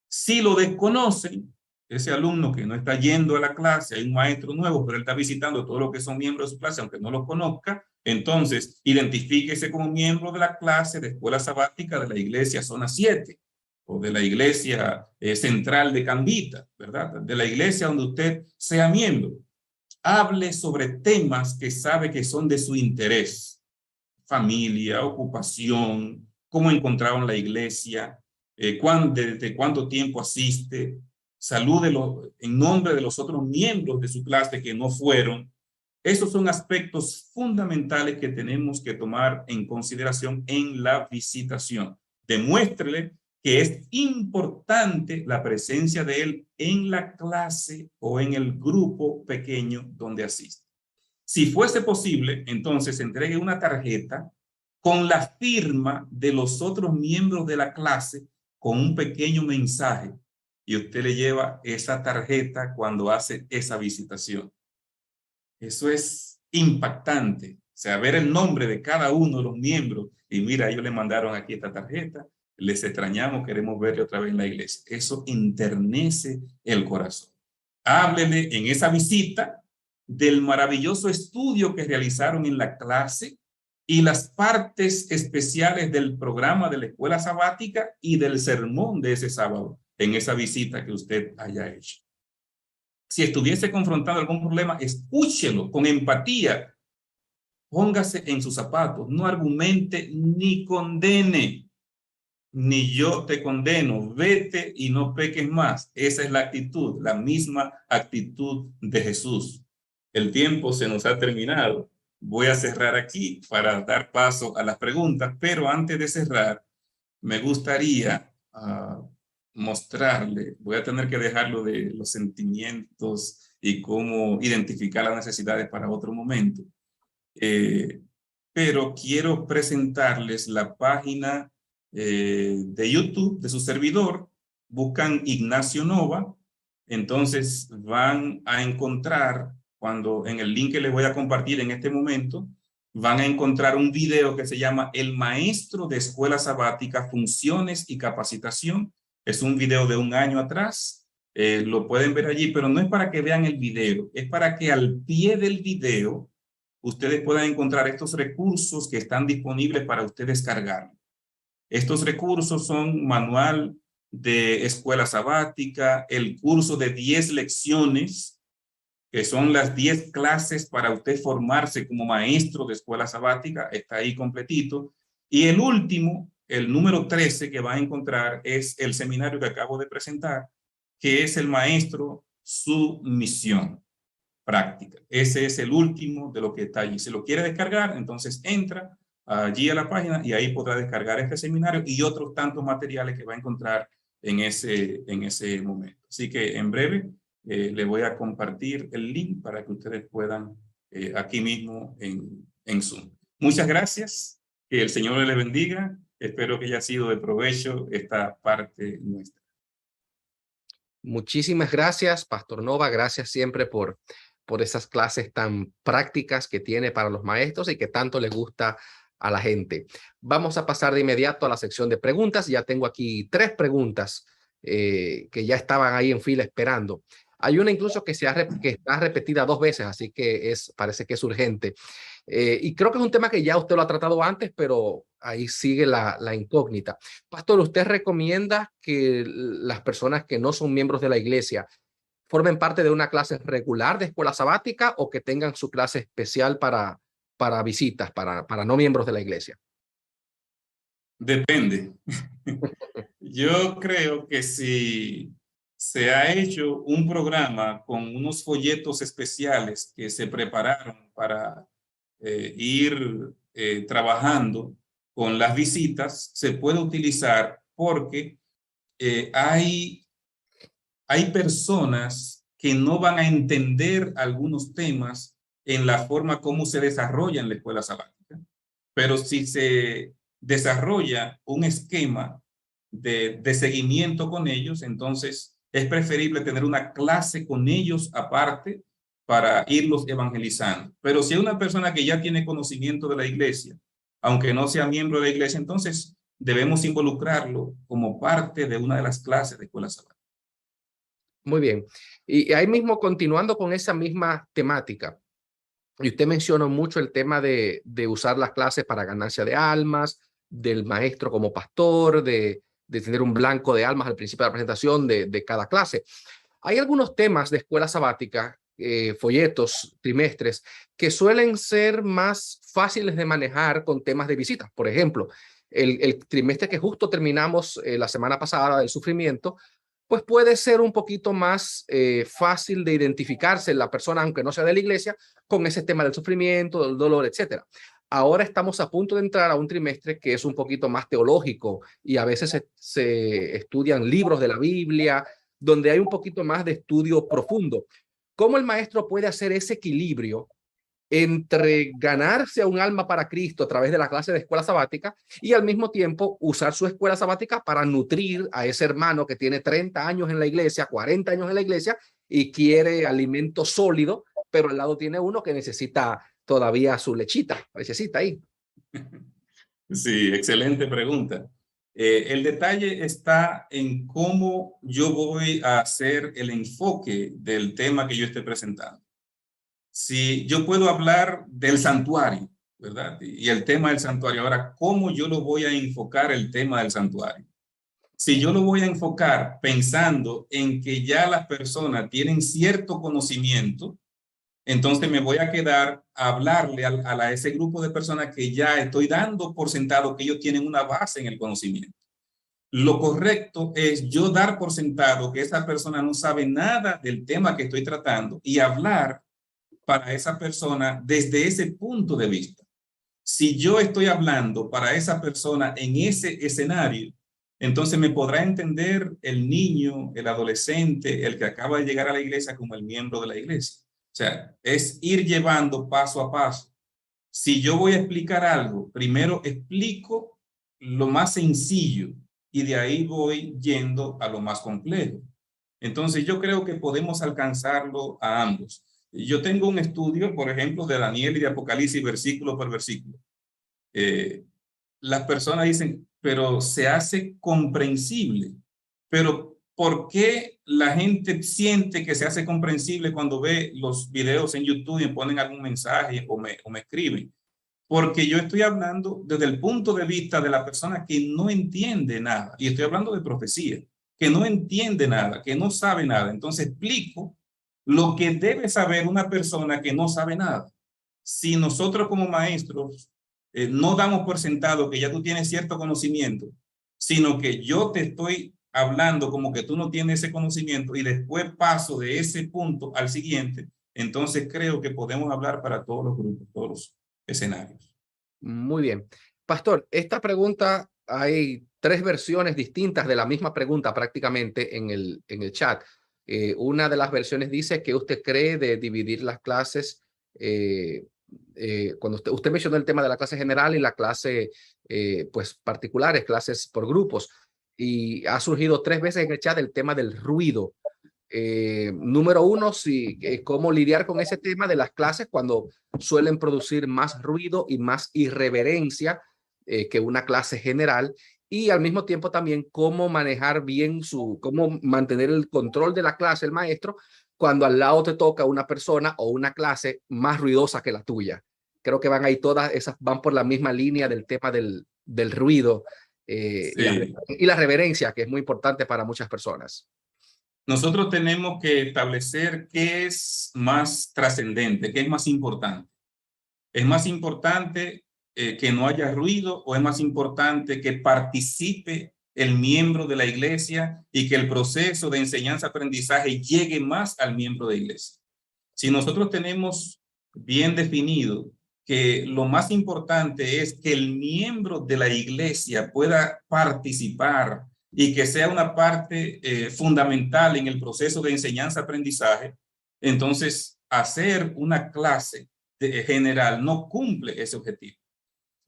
S1: Si lo desconocen, ese alumno que no está yendo a la clase, hay un maestro nuevo, pero él está visitando todo lo que son miembros de su clase, aunque no los conozca, entonces identifíquese como miembro de la clase de escuela sabática de la iglesia Zona 7 o de la iglesia central de Cambita, ¿verdad? De la iglesia donde usted sea miembro. Hable sobre temas que sabe que son de su interés: familia, ocupación, cómo encontraron la iglesia, desde cuánto tiempo asiste, salúdelo en nombre de los otros miembros de su clase que no fueron. Esos son aspectos fundamentales que tenemos que tomar en consideración en la visitación. Demuéstrele que es importante la presencia de él en la clase o en el grupo pequeño donde asiste. Si fuese posible, entonces entregue una tarjeta con la firma de los otros miembros de la clase con un pequeño mensaje y usted le lleva esa tarjeta cuando hace esa visitación. Eso es impactante. O sea, ver el nombre de cada uno de los miembros y mira, ellos le mandaron aquí esta tarjeta, les extrañamos, queremos verle otra vez en la iglesia. Eso enternece el corazón. Háblele en esa visita del maravilloso estudio que realizaron en la clase y las partes especiales del programa de la escuela sabática y del sermón de ese sábado en esa visita que usted haya hecho. Si estuviese confrontando algún problema, escúchelo con empatía. Póngase en sus zapatos, no argumente ni condene. Ni yo te condeno, vete y no peques más. Esa es la actitud, la misma actitud de Jesús. El tiempo se nos ha terminado. Voy a cerrar aquí para dar paso a las preguntas, pero antes de cerrar, me gustaría mostrarle, voy a tener que dejarlo de los sentimientos y cómo identificar las necesidades para otro momento. Pero quiero presentarles la página de YouTube de su servidor. Buscan Ignacio Nova, entonces van a encontrar, cuando en el link que les voy a compartir en este momento, van a encontrar un video que se llama El Maestro de Escuela Sabática, Funciones y Capacitación. Es un video de un año atrás, lo pueden ver allí, pero no es para que vean el video, es para que al pie del video ustedes puedan encontrar estos recursos que están disponibles para ustedes descargar. Estos recursos son manual de escuela sabática, el curso de 10 lecciones, que son las 10 clases para usted formarse como maestro de escuela sabática, está ahí completito. Y el último, el número 13 que va a encontrar es el seminario que acabo de presentar, que es el maestro, su misión práctica. Ese es el último de lo que está allí. Si lo quiere descargar, entonces entra allí a la página y ahí podrá descargar este seminario y otros tantos materiales que va a encontrar en ese momento. Así que en breve le voy a compartir el link para que ustedes puedan aquí mismo en Zoom. Muchas gracias. Que el Señor les bendiga. Espero que haya sido de provecho esta parte nuestra.
S2: Muchísimas gracias, Pastor Nova. Gracias siempre por esas clases tan prácticas que tiene para los maestros y que tanto le gusta a la gente. Vamos a pasar de inmediato a la sección de preguntas. Ya tengo aquí 3 preguntas que ya estaban ahí en fila esperando. Hay una incluso que está repetida 2 veces, así que parece que es urgente. Y creo que es un tema que ya usted lo ha tratado antes, pero ahí sigue la incógnita. Pastor, ¿usted recomienda que las personas que no son miembros de la iglesia formen parte de una clase regular de escuela sabática o que tengan su clase especial para visitas, para no miembros de la iglesia?
S1: Depende. Yo creo que si se ha hecho un programa con unos folletos especiales que se prepararon para ir trabajando con las visitas, se puede utilizar porque hay personas que no van a entender algunos temas en la forma como se desarrolla en la escuela sabática. Pero si se desarrolla un esquema de seguimiento con ellos, entonces es preferible tener una clase con ellos aparte para irlos evangelizando. Pero si hay una persona que ya tiene conocimiento de la iglesia, aunque no sea miembro de la iglesia, entonces debemos involucrarlo como parte de una de las clases de escuela sabática.
S2: Muy bien. Y ahí mismo, continuando con esa misma temática, y usted mencionó mucho el tema de usar las clases para ganancia de almas, del maestro como pastor, de tener un blanco de almas al principio de la presentación de cada clase. Hay algunos temas de escuela sabática, folletos, trimestres, que suelen ser más fáciles de manejar con temas de visitas. Por ejemplo, el trimestre que justo terminamos la semana pasada del sufrimiento, pues puede ser un poquito más fácil de identificarse la persona, aunque no sea de la iglesia, con ese tema del sufrimiento, del dolor, etcétera. Ahora estamos a punto de entrar a un trimestre que es un poquito más teológico y a veces se estudian libros de la Biblia, donde hay un poquito más de estudio profundo. ¿Cómo el maestro puede hacer ese equilibrio entre ganarse a un alma para Cristo a través de la clase de escuela sabática y al mismo tiempo usar su escuela sabática para nutrir a ese hermano que tiene 30 años en la iglesia, 40 años en la iglesia y quiere alimento sólido, pero al lado tiene uno que necesita todavía su lechita, necesita ahí?
S1: Sí, excelente pregunta. El detalle está en cómo yo voy a hacer el enfoque del tema que yo esté presentando. Si yo puedo hablar del santuario, ¿verdad? Y el tema del santuario. Ahora, ¿cómo yo lo voy a enfocar el tema del santuario? Si yo lo voy a enfocar pensando en que ya las personas tienen cierto conocimiento, entonces me voy a quedar a hablarle a ese grupo de personas que ya estoy dando por sentado que ellos tienen una base en el conocimiento. Lo correcto es yo dar por sentado que esa persona no sabe nada del tema que estoy tratando y hablar para esa persona desde ese punto de vista. Si yo estoy hablando para esa persona en ese escenario, entonces me podrá entender el niño, el adolescente, el que acaba de llegar a la iglesia como el miembro de la iglesia. O sea, es ir llevando paso a paso. Si yo voy a explicar algo, primero explico lo más sencillo y de ahí voy yendo a lo más complejo. Entonces yo creo que podemos alcanzarlo a ambos. Yo tengo un estudio, por ejemplo, de Daniel y de Apocalipsis, versículo por versículo. Las personas dicen, pero se hace comprensible. Pero ¿por qué la gente siente que se hace comprensible cuando ve los videos en YouTube y me ponen algún mensaje o me escriben? Porque yo estoy hablando desde el punto de vista de la persona que no entiende nada. Y estoy hablando de profecía, que no entiende nada, que no sabe nada. Entonces explico lo que debe saber una persona que no sabe nada. Si nosotros como maestros no damos por sentado que ya tú tienes cierto conocimiento, sino que yo te estoy hablando como que tú no tienes ese conocimiento y después paso de ese punto al siguiente, entonces creo que podemos hablar para todos los grupos, todos los escenarios.
S2: Muy bien. Pastor, esta pregunta, hay tres versiones distintas de la misma pregunta prácticamente en el chat. Una de las versiones dice que usted cree de dividir las clases, cuando usted mencionó el tema de la clase general y la clase pues particulares, clases por grupos, y ha surgido tres veces en el chat el tema del ruido. Número uno, cómo lidiar con ese tema de las clases cuando suelen producir más ruido y más irreverencia que una clase general, y al mismo tiempo también cómo manejar bien cómo mantener el control de la clase, el maestro, cuando al lado te toca una persona o una clase más ruidosa que la tuya. Creo que van ahí todas esas, van por la misma línea del tema del ruido
S1: Sí.
S2: y la reverencia, que es muy importante para muchas personas.
S1: Nosotros tenemos que establecer qué es más trascendente, qué es más importante. ¿Es más importante que no haya ruido o es más importante que participe el miembro de la iglesia y que el proceso de enseñanza-aprendizaje llegue más al miembro de la iglesia? Si nosotros tenemos bien definido que lo más importante es que el miembro de la iglesia pueda participar y que sea una parte fundamental en el proceso de enseñanza-aprendizaje, entonces hacer una clase general no cumple ese objetivo.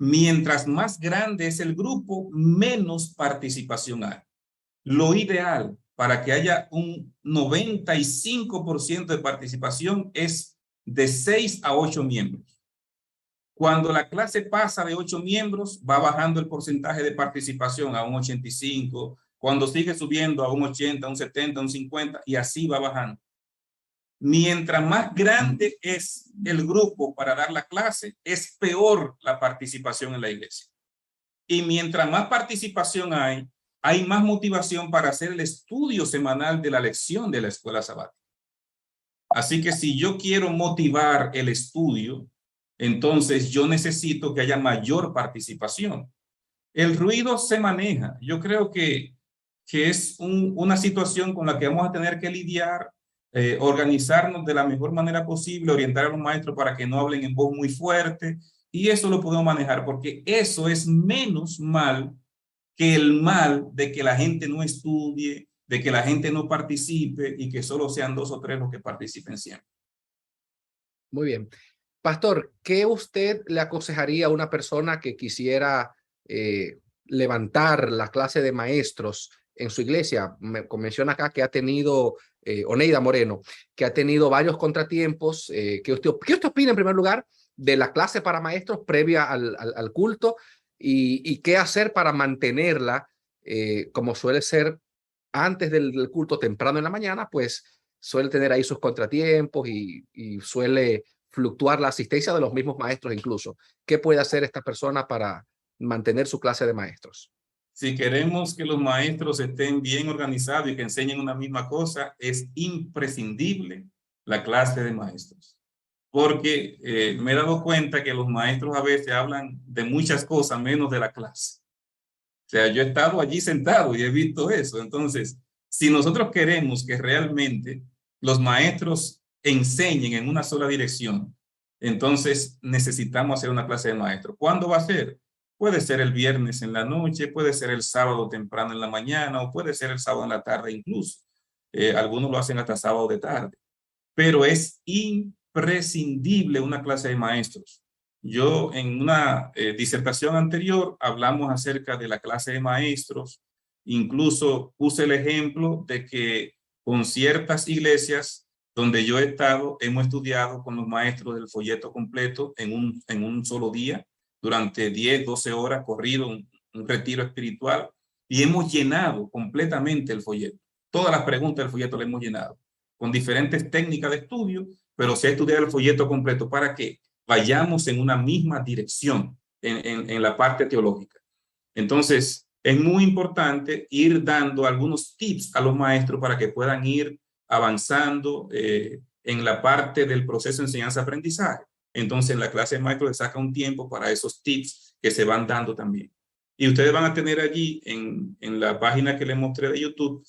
S1: Mientras más grande es el grupo, menos participación hay. Lo ideal para que haya un 95% de participación es de 6 a 8 miembros. Cuando la clase pasa de 8 miembros, va bajando el porcentaje de participación a un 85, cuando sigue subiendo a un 80, un 70, un 50 y así va bajando. Mientras más grande es el grupo para dar la clase, es peor la participación en la iglesia. Y mientras más participación hay más motivación para hacer el estudio semanal de la lección de la escuela sabática. Así que si yo quiero motivar el estudio, entonces yo necesito que haya mayor participación. El ruido se maneja. Yo creo que es una situación con la que vamos a tener que lidiar, organizarnos de la mejor manera posible, orientar a los maestros para que no hablen en voz muy fuerte, y eso lo podemos manejar, porque eso es menos mal que el mal de que la gente no estudie, de que la gente no participe y que solo sean 2 o 3 los que participen siempre.
S2: Muy bien. Pastor, ¿qué usted le aconsejaría a una persona que quisiera levantar la clase de maestros en su iglesia? Menciona acá que ha tenido, Oneida Moreno, que ha tenido varios contratiempos. ¿Qué usted opina en primer lugar de la clase para maestros previa al culto y qué hacer para mantenerla como suele ser antes del culto temprano en la mañana? Pues suele tener ahí sus contratiempos y suele fluctuar la asistencia de los mismos maestros incluso. ¿Qué puede hacer esta persona para mantener su clase de maestros?
S1: Si queremos que los maestros estén bien organizados y que enseñen una misma cosa, es imprescindible la clase de maestros. Porque me he dado cuenta que los maestros a veces hablan de muchas cosas menos de la clase. O sea, yo he estado allí sentado y he visto eso. Entonces, si nosotros queremos que realmente los maestros enseñen en una sola dirección, entonces necesitamos hacer una clase de maestros. ¿Cuándo va a ser? Puede ser el viernes en la noche, puede ser el sábado temprano en la mañana o puede ser el sábado en la tarde incluso. Algunos lo hacen hasta sábado de tarde, pero es imprescindible una clase de maestros. Yo en una disertación anterior hablamos acerca de la clase de maestros, incluso puse el ejemplo de que con ciertas iglesias donde yo he estado, hemos estudiado con los maestros del folleto completo en un solo día, durante 10, 12 horas corrido, un retiro espiritual, y hemos llenado completamente el folleto. Todas las preguntas del folleto le hemos llenado, con diferentes técnicas de estudio, pero se ha estudiado el folleto completo para que vayamos en una misma dirección en la parte teológica. Entonces, es muy importante ir dando algunos tips a los maestros para que puedan ir avanzando en la parte del proceso de enseñanza-aprendizaje. Entonces, en la clase de maestros le saca un tiempo para esos tips que se van dando también. Y ustedes van a tener allí en la página que les mostré de YouTube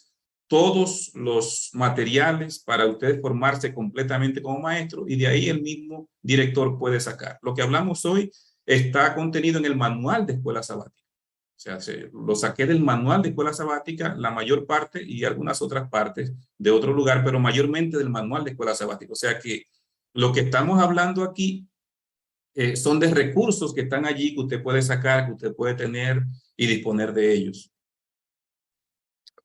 S1: todos los materiales para ustedes formarse completamente como maestro y de ahí el mismo director puede sacar. Lo que hablamos hoy está contenido en el manual de escuela sabática. O sea, lo saqué del manual de escuela sabática, la mayor parte y algunas otras partes de otro lugar, pero mayormente del manual de escuela sabática. O sea que lo que estamos hablando aquí son de recursos que están allí que usted puede sacar, que usted puede tener y disponer de ellos.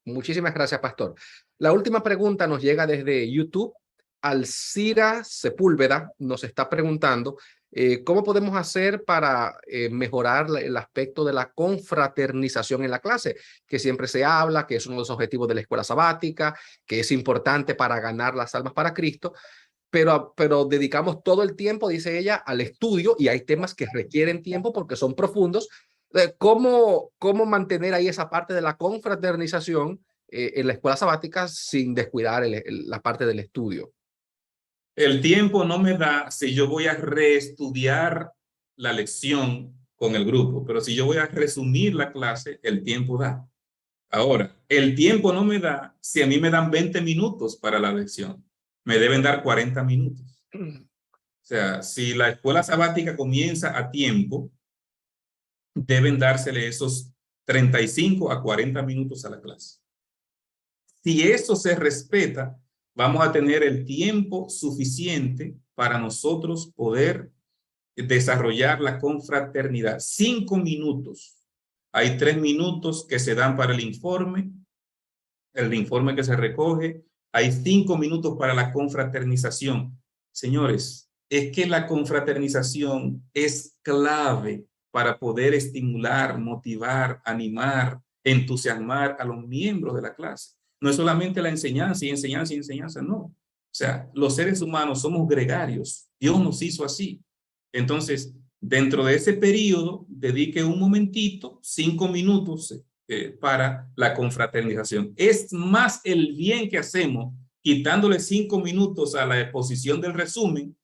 S2: Muchísimas gracias, Pastor. La última pregunta nos llega desde YouTube. Alcira Sepúlveda nos está preguntando cómo podemos hacer para mejorar el aspecto de la confraternización en la clase, que siempre se habla, que es uno de los objetivos de la escuela sabática, que es importante para ganar las almas para Cristo, pero dedicamos todo el tiempo, dice ella, al estudio y hay temas que requieren tiempo porque son profundos. ¿Cómo mantener ahí esa parte de la confraternización en la escuela sabática sin descuidar la parte del estudio?
S1: El tiempo no me da si yo voy a reestudiar la lección con el grupo, pero si yo voy a resumir la clase, el tiempo da. Ahora, el tiempo no me da si a mí me dan 20 minutos para la lección. Me deben dar 40 minutos. O sea, si la escuela sabática comienza a tiempo, deben dársele esos 35 a 40 minutos a la clase. Si eso se respeta, vamos a tener el tiempo suficiente para nosotros poder desarrollar la confraternidad. 5 minutos. Hay 3 minutos que se dan para el informe que se recoge. Hay 5 minutos para la confraternización. Señores, es que la confraternización es clave para poder estimular, motivar, animar, entusiasmar a los miembros de la clase. No es solamente la enseñanza y enseñanza y enseñanza, no. O sea, los seres humanos somos gregarios. Dios nos hizo así. Entonces, dentro de ese periodo, dedique un momentito, 5 minutos para la confraternización. Es más el bien que hacemos quitándole 5 minutos a la exposición del resumen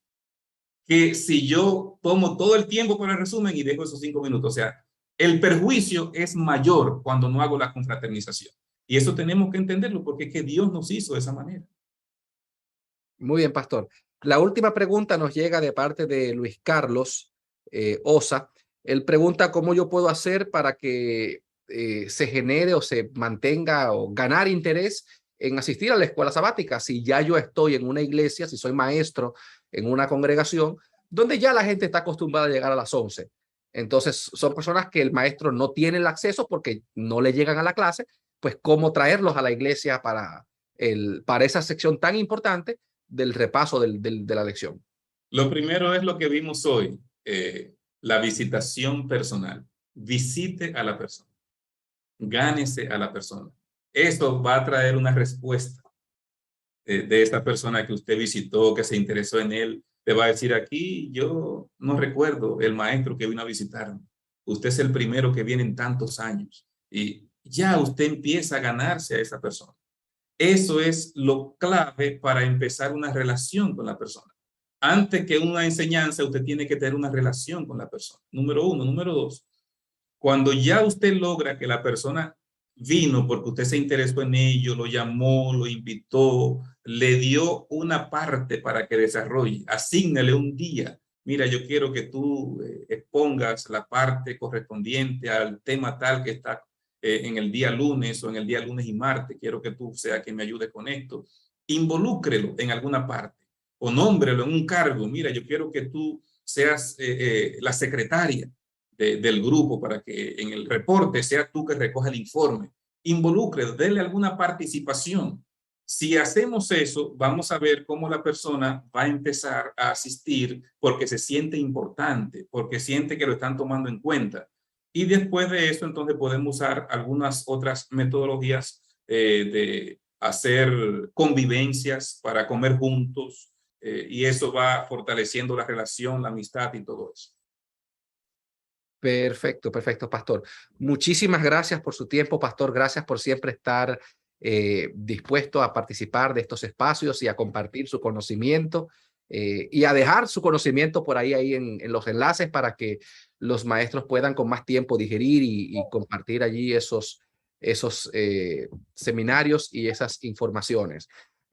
S1: que si yo tomo todo el tiempo para el resumen y dejo esos 5 minutos. O sea, El perjuicio es mayor cuando no hago la confraternización. Y eso tenemos que entenderlo porque es que Dios nos hizo de esa manera.
S2: Muy bien, pastor. La última pregunta nos llega de parte de Luis Carlos Osa. Él pregunta cómo yo puedo hacer para que se genere o se mantenga o ganar interés en asistir a la escuela sabática. Si ya yo estoy en una iglesia, si soy maestro en una congregación, donde ya la gente está acostumbrada a llegar a las 11. Entonces, son personas que el maestro no tiene el acceso porque no le llegan a la clase, pues cómo traerlos a la iglesia para esa sección tan importante del repaso de la lección.
S1: Lo primero es lo que vimos hoy, la visitación personal. Visite a la persona, gánese a la persona. Eso va a traer una respuesta de esta persona que usted visitó, que se interesó en él. Te va a decir: aquí yo no recuerdo el maestro que vino a visitarme. Usted es el primero que viene en tantos años. Y ya usted empieza a ganarse a esa persona. Eso es lo clave para empezar una relación con la persona. Antes que una enseñanza, usted tiene que tener una relación con la persona. Número uno. Número dos, cuando ya usted logra que la persona vino porque usted se interesó en ello, lo llamó, lo invitó, le dio una parte para que desarrolle, asígnale un día. Mira, yo quiero que tú expongas la parte correspondiente al tema tal que está en el día lunes o en el día lunes y martes. Quiero que tú seas quien me ayude con esto. Involúcrelo en alguna parte o nómbrelo en un cargo. Mira, yo quiero que tú seas la secretaria del grupo para que en el reporte sea tú que recoja el informe. Involucre, déle alguna participación. Si hacemos eso, vamos a ver cómo la persona va a empezar a asistir porque se siente importante, porque siente que lo están tomando en cuenta. Y después de eso, entonces podemos usar algunas otras metodologías de hacer convivencias para comer juntos, y eso va fortaleciendo la relación, la amistad y todo eso.
S2: Perfecto, perfecto, pastor. Muchísimas gracias por su tiempo, pastor. Gracias por siempre estar dispuesto a participar de estos espacios y a compartir su conocimiento y a dejar su conocimiento por ahí en los enlaces para que los maestros puedan con más tiempo digerir y compartir allí esos seminarios y esas informaciones.